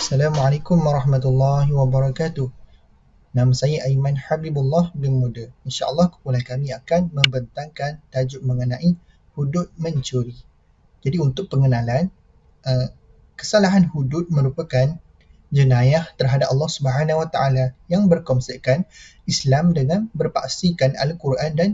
Assalamualaikum warahmatullahi wabarakatuh. Nama saya Aiman Habibullah bin Muda. InsyaAllah kumpulan kami akan membentangkan tajuk mengenai hudud mencuri. Jadi untuk pengenalan, kesalahan hudud merupakan jenayah terhadap Allah Subhanahu Wa Taala yang berkonsepkan Islam dengan berpaksikan Al-Quran dan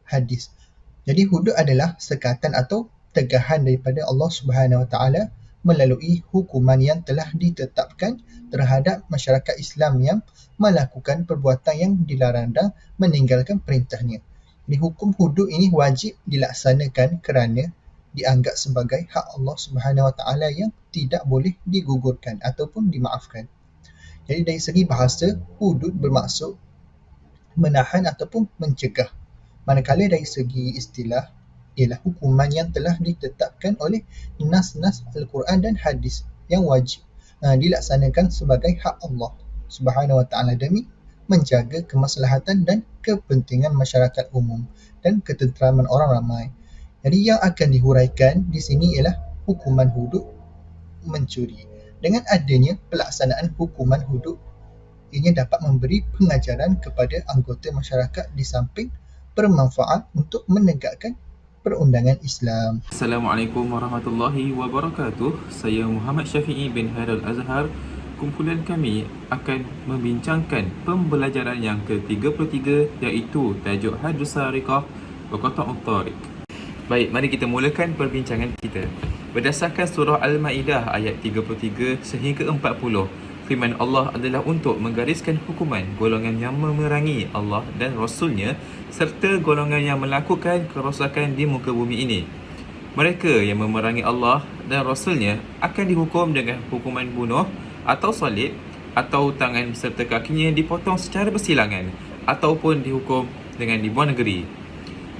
hadis. Jadi hudud adalah sekatan atau tegahan daripada Allah Subhanahu Wa Taala melalui hukuman yang telah ditetapkan terhadap masyarakat Islam yang melakukan perbuatan yang dilarang dan meninggalkan perintahnya. Jadi hukum hudud ini wajib dilaksanakan kerana dianggap sebagai hak Allah Subhanahu Wa Taala yang tidak boleh digugurkan ataupun dimaafkan. Jadi dari segi bahasa, hudud bermaksud menahan ataupun mencegah. Manakala dari segi istilah, ialah hukuman yang telah ditetapkan oleh nas-nas Al-Quran dan hadis yang wajib dilaksanakan sebagai hak Allah Subhanahu Wa Taala demi menjaga kemaslahatan dan kepentingan masyarakat umum dan ketenteraman orang ramai. Jadi yang akan dihuraikan di sini ialah hukuman hudud mencuri. Dengan adanya pelaksanaan hukuman hudud, ianya dapat memberi pengajaran kepada anggota masyarakat di samping bermanfaat untuk menegakkan perundangan Islam. Assalamualaikum warahmatullahi wabarakatuh. Saya Muhammad Syafi'i bin Hairul Azhar. Kumpulan kami akan membincangkan pembelajaran yang ke-33 iaitu tajuk Hadus Sariqah wa Qata'ut Tariq. Baik, mari kita mulakan perbincangan kita. Berdasarkan surah Al-Maidah ayat 33 sehingga 40, firman Allah adalah untuk menggariskan hukuman golongan yang memerangi Allah dan Rasulnya serta golongan yang melakukan kerosakan di muka bumi ini. Mereka yang memerangi Allah dan Rasulnya akan dihukum dengan hukuman bunuh atau salib, atau tangan serta kakinya dipotong secara bersilangan, ataupun dihukum dengan dibuang negeri.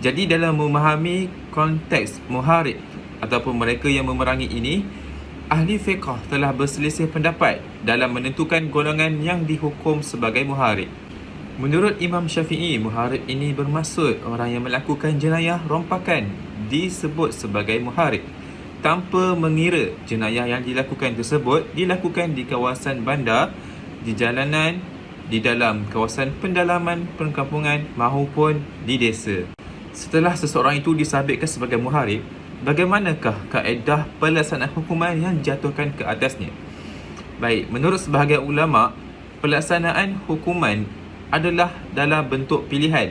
Jadi dalam memahami konteks muharib ataupun mereka yang memerangi ini, ahli fiqh telah berselisih pendapat dalam menentukan golongan yang dihukum sebagai muharib. Menurut Imam Syafi'i, muharib ini bermaksud orang yang melakukan jenayah rompakan disebut sebagai muharib, tanpa mengira jenayah yang dilakukan tersebut dilakukan di kawasan bandar, di jalanan, di dalam kawasan pendalaman perkampungan maupun di desa. Setelah seseorang itu disabitkan sebagai muharib, bagaimanakah kaedah pelaksanaan hukuman yang dijatuhkan ke atasnya? Baik, menurut sebahagian ulama, pelaksanaan hukuman adalah dalam bentuk pilihan.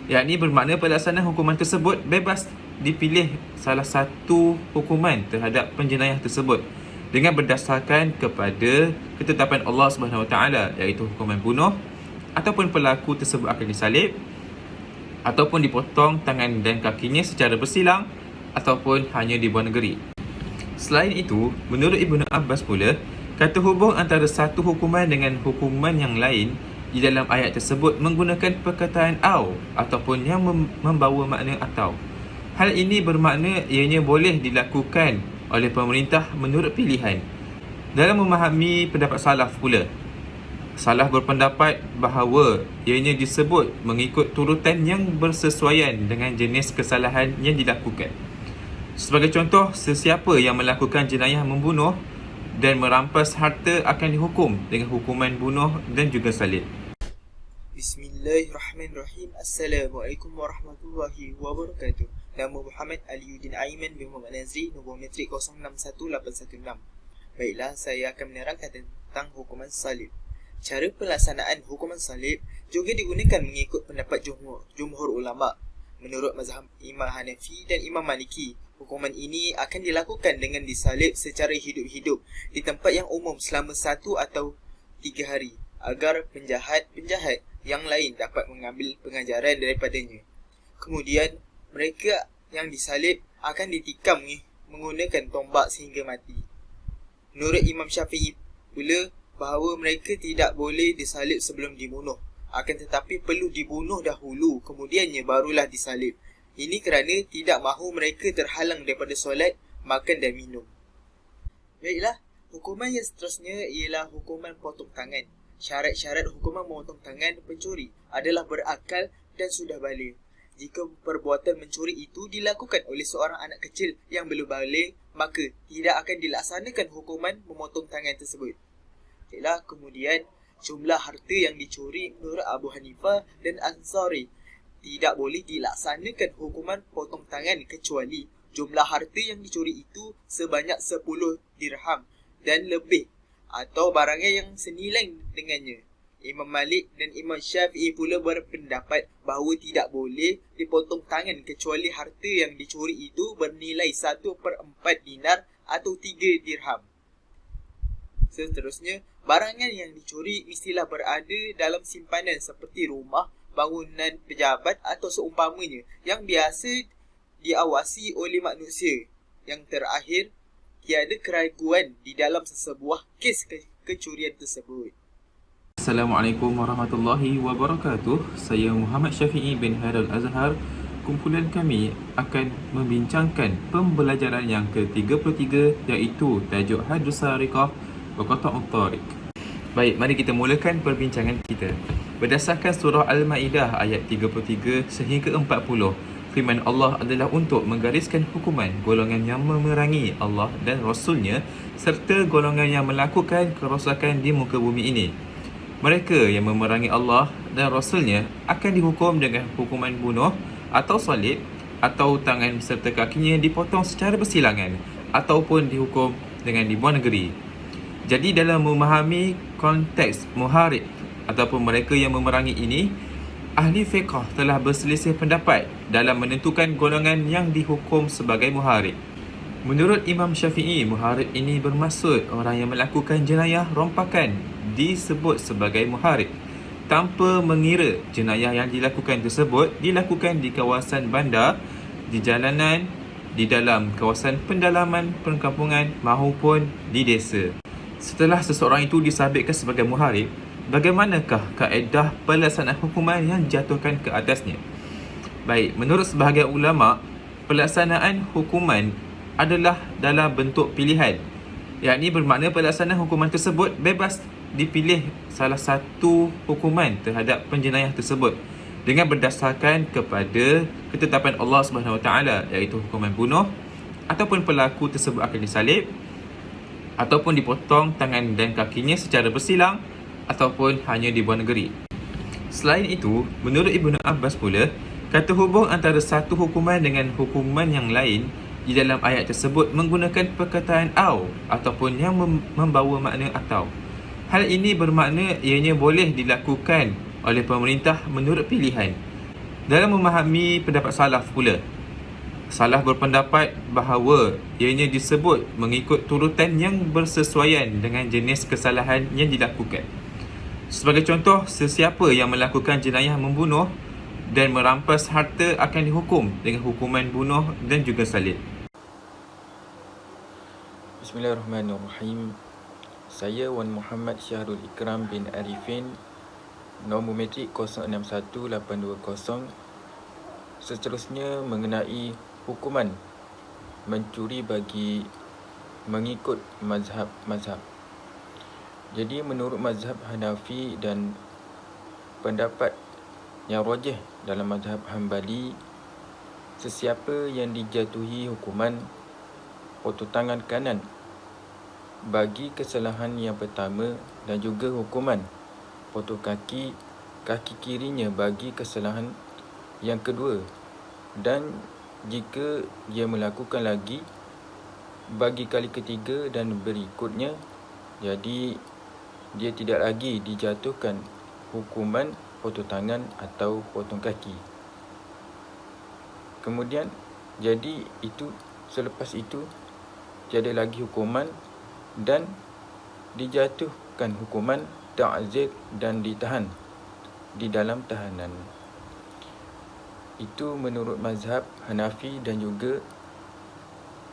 Yakni bermakna pelaksanaan hukuman tersebut bebas dipilih salah satu hukuman terhadap penjenayah tersebut dengan berdasarkan kepada ketetapan Allah Subhanahu Wa Taala, iaitu hukuman bunuh, ataupun pelaku tersebut akan disalib, ataupun dipotong tangan dan kakinya secara bersilang, ataupun hanya dibuang negeri. Selain itu, menurut Ibnu Abbas pula, kata hubung antara satu hukuman dengan hukuman yang lain di dalam ayat tersebut menggunakan perkataan au ataupun yang membawa makna atau. Hal ini bermakna ianya boleh dilakukan oleh pemerintah menurut pilihan. Dalam memahami pendapat salaf pula, salaf berpendapat bahawa ianya disebut mengikut turutan yang bersesuaian dengan jenis kesalahan yang dilakukan. Sebagai contoh, sesiapa yang melakukan jenayah membunuh dan merampas harta akan dihukum dengan hukuman bunuh dan juga salib. Bismillahirrahmanirrahim. Assalamualaikum warahmatullahi wabarakatuh. Nama Muhammad Aliuddin Aiman bin Muhammad Nazri, nombor metrik 061816. Baiklah, saya akan menerangkan tentang hukuman salib. Cara pelaksanaan hukuman salib juga digunakan mengikut pendapat jumhur ulama. Menurut mazhab Imam Hanafi dan Imam Maliki, hukuman ini akan dilakukan dengan disalib secara hidup-hidup di tempat yang umum selama 1 atau 3 hari agar penjahat-penjahat yang lain dapat mengambil pengajaran daripadanya. Kemudian, mereka yang disalib akan ditikam menggunakan tombak sehingga mati. Menurut Imam Syafi'i pula, bahawa mereka tidak boleh disalib sebelum dibunuh, akan tetapi perlu dibunuh dahulu, kemudiannya barulah disalib. Ini kerana tidak mahu mereka terhalang daripada solat, makan dan minum. Baiklah, hukuman yang seterusnya ialah hukuman potong tangan. Syarat-syarat hukuman memotong tangan pencuri adalah berakal dan sudah balik. Jika perbuatan mencuri itu dilakukan oleh seorang anak kecil yang belum balik, maka tidak akan dilaksanakan hukuman memotong tangan tersebut. Baiklah, kemudian jumlah harta yang dicuri menurut Abu Hanifah dan Ansari, tidak boleh dilaksanakan hukuman potong tangan kecuali jumlah harta yang dicuri itu sebanyak 10 dirham dan lebih atau barangan yang senilai dengannya. Imam Malik dan Imam Syafi'i pula berpendapat bahawa tidak boleh dipotong tangan kecuali harta yang dicuri itu bernilai 1/4 dinar atau 3 dirham. Seterusnya, barangan yang dicuri mestilah berada dalam simpanan seperti rumah, bangunan pejabat atau seumpamanya yang biasa diawasi oleh manusia. Yang terakhir, tiada keraguan di dalam sesebuah kes kecurian tersebut. Assalamualaikum warahmatullahi wabarakatuh. Saya Muhammad Syafi'i bin Hairul Azhar. Kumpulan kami akan membincangkan pembelajaran yang ke-33 iaitu tajuk Hadrus Sariqah wa Qata'ut Tariq. Baik, mari kita mulakan perbincangan kita. Berdasarkan surah Al-Maidah ayat 33 sehingga 40, firman Allah adalah untuk menggariskan hukuman golongan yang memerangi Allah dan Rasulnya serta golongan yang melakukan kerosakan di muka bumi ini. Mereka yang memerangi Allah dan Rasulnya akan dihukum dengan hukuman bunuh atau salib, atau tangan serta kakinya dipotong secara bersilangan, ataupun dihukum dengan dibuang negeri. Jadi dalam memahami konteks muharib ataupun mereka yang memerangi ini, ahli fiqh telah berselisih pendapat dalam menentukan golongan yang dihukum sebagai muharib. Menurut Imam Syafi'i, muharib ini bermaksud orang yang melakukan jenayah rompakan disebut sebagai muharib, tanpa mengira jenayah yang dilakukan tersebut dilakukan di kawasan bandar, di jalanan, di dalam kawasan pendalaman perkampungan maupun di desa. Setelah seseorang itu disabitkan sebagai muharib, bagaimanakah kaedah pelaksanaan hukuman yang dijatuhkan ke atasnya? Baik, menurut sebahagian ulama, pelaksanaan hukuman adalah dalam bentuk pilihan, yakni bermakna pelaksanaan hukuman tersebut bebas dipilih salah satu hukuman terhadap penjenayah tersebut dengan berdasarkan kepada ketetapan Allah SWT, iaitu hukuman bunuh, ataupun pelaku tersebut akan disalib, ataupun dipotong tangan dan kakinya secara bersilang, ataupun hanya dibuang negeri. Selain itu, menurut Ibnu Abbas pula, kata hubung antara satu hukuman dengan hukuman yang lain di dalam ayat tersebut menggunakan perkataan au ataupun yang membawa makna atau. Hal ini bermakna ianya boleh dilakukan oleh pemerintah menurut pilihan. Dalam memahami pendapat salaf pula, salaf berpendapat bahawa ianya disebut mengikut turutan yang bersesuaian dengan jenis kesalahan yang dilakukan. Sebagai contoh, sesiapa yang melakukan jenayah membunuh dan merampas harta akan dihukum dengan hukuman bunuh dan juga salib. Bismillahirrahmanirrahim. Saya Wan Muhammad Syahrul Ikram bin Arifin, nombor metrik 061820. Seterusnya mengenai hukuman mencuri bagi mengikut mazhab. Jadi menurut mazhab Hanafi dan pendapat yang rajih dalam mazhab Hambali, sesiapa yang dijatuhi hukuman potong tangan kanan bagi kesalahan yang pertama dan juga hukuman potong kaki kirinya bagi kesalahan yang kedua, dan jika dia melakukan lagi bagi kali ketiga dan berikutnya, jadi dia tidak lagi dijatuhkan hukuman potong tangan atau potong kaki. Kemudian jadi itu selepas itu tiada lagi hukuman dan dijatuhkan hukuman ta'zir dan ditahan di dalam tahanan. Itu menurut mazhab Hanafi dan juga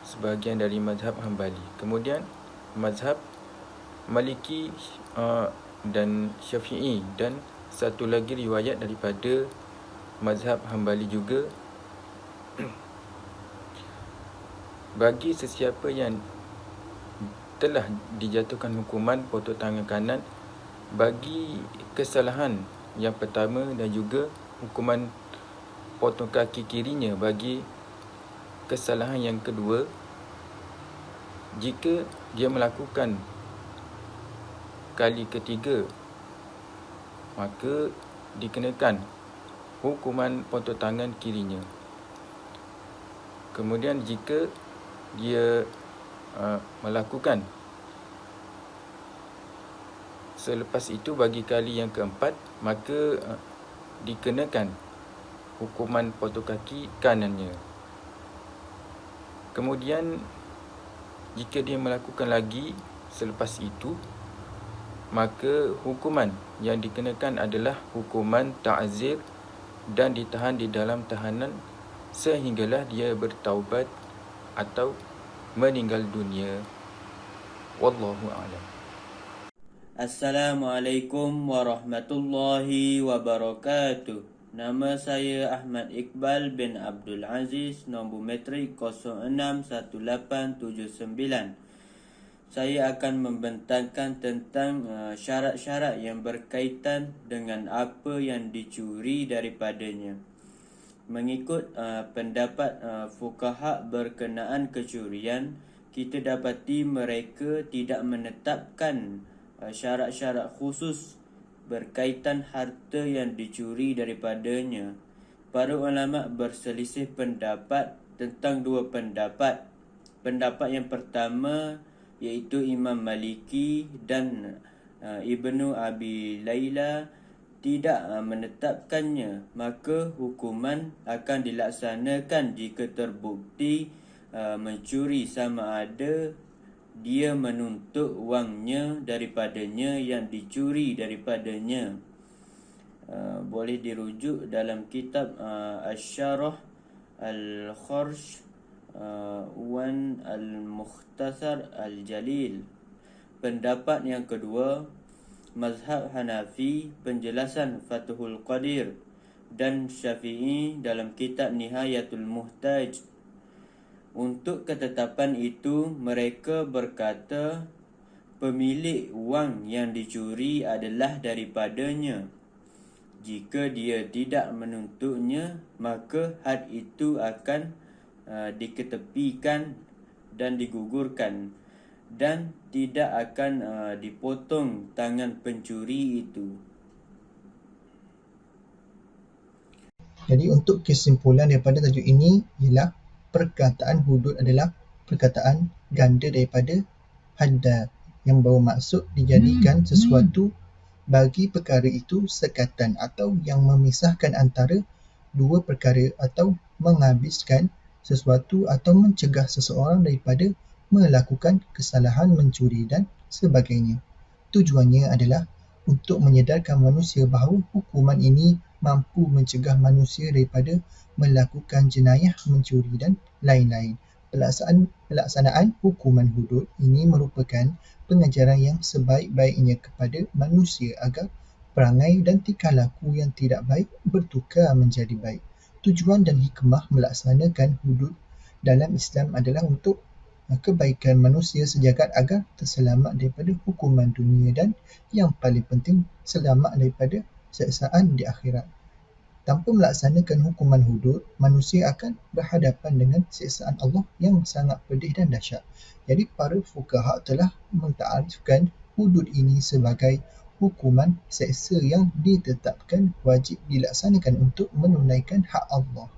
sebahagian dari mazhab Hambali. Kemudian mazhab Maliki dan Syafi'i, dan satu lagi riwayat daripada mazhab Hambali juga, bagi sesiapa yang telah dijatuhkan hukuman potong tangan kanan bagi kesalahan yang pertama dan juga hukuman potong kaki kirinya bagi kesalahan yang kedua, jika dia melakukan kali ketiga, maka dikenakan hukuman potong tangan kirinya. Kemudian jika dia melakukan selepas itu bagi kali yang keempat, maka dikenakan hukuman potong kaki kanannya. Kemudian jika dia melakukan lagi selepas itu, maka hukuman yang dikenakan adalah hukuman ta'zir dan ditahan di dalam tahanan sehinggalah dia bertaubat atau meninggal dunia. Wallahu a'lam. Assalamualaikum warahmatullahi wabarakatuh. Nama saya Ahmad Iqbal bin Abdul Aziz, nombor metrik 061879. Saya akan membentangkan tentang syarat-syarat yang berkaitan dengan apa yang dicuri daripadanya. Mengikut pendapat fuqaha berkenaan kecurian, kita dapati mereka tidak menetapkan syarat-syarat khusus berkaitan harta yang dicuri daripadanya. Para ulama berselisih pendapat tentang dua pendapat. Pendapat yang pertama iaitu Imam Maliki dan Ibnu Abi Layla tidak menetapkannya, maka hukuman akan dilaksanakan jika terbukti mencuri sama ada dia menuntut wangnya daripadanya yang dicuri daripadanya. Boleh dirujuk dalam kitab Asy-Syarah Al-Kharsh wan Al-Mukhtasar Al-Jalil. Pendapat yang kedua, mazhab Hanafi, penjelasan Fathul Qadir, dan Syafi'i dalam kitab Nihayatul Muhtaj. Untuk ketetapan itu, mereka berkata pemilik wang yang dicuri adalah daripadanya. Jika dia tidak menuntutnya, maka had itu akan diketepikan dan digugurkan, dan tidak akan dipotong tangan pencuri itu. Jadi untuk kesimpulan daripada tajuk ini ialah perkataan hudud adalah perkataan ganda daripada hadda yang bermaksud dijadikan sesuatu bagi perkara itu sekatan atau yang memisahkan antara dua perkara atau menghabiskan sesuatu atau mencegah seseorang daripada melakukan kesalahan mencuri dan sebagainya. Tujuannya adalah untuk menyedarkan manusia bahawa hukuman ini mampu mencegah manusia daripada melakukan jenayah mencuri dan lain-lain. Pelaksanaan hukuman hudud ini merupakan pengajaran yang sebaik-baiknya kepada manusia agar perangai dan tingkah laku yang tidak baik bertukar menjadi baik. Tujuan dan hikmah melaksanakan hudud dalam Islam adalah untuk kebaikan manusia sejagat agar terselamat daripada hukuman dunia dan yang paling penting selamat daripada siksaan di akhirat. Tanpa melaksanakan hukuman hudud, manusia akan berhadapan dengan siksaan Allah yang sangat pedih dan dahsyat. Jadi para fuqaha telah mentakrifkan hudud ini sebagai hukuman seksa yang ditetapkan wajib dilaksanakan untuk menunaikan hak Allah.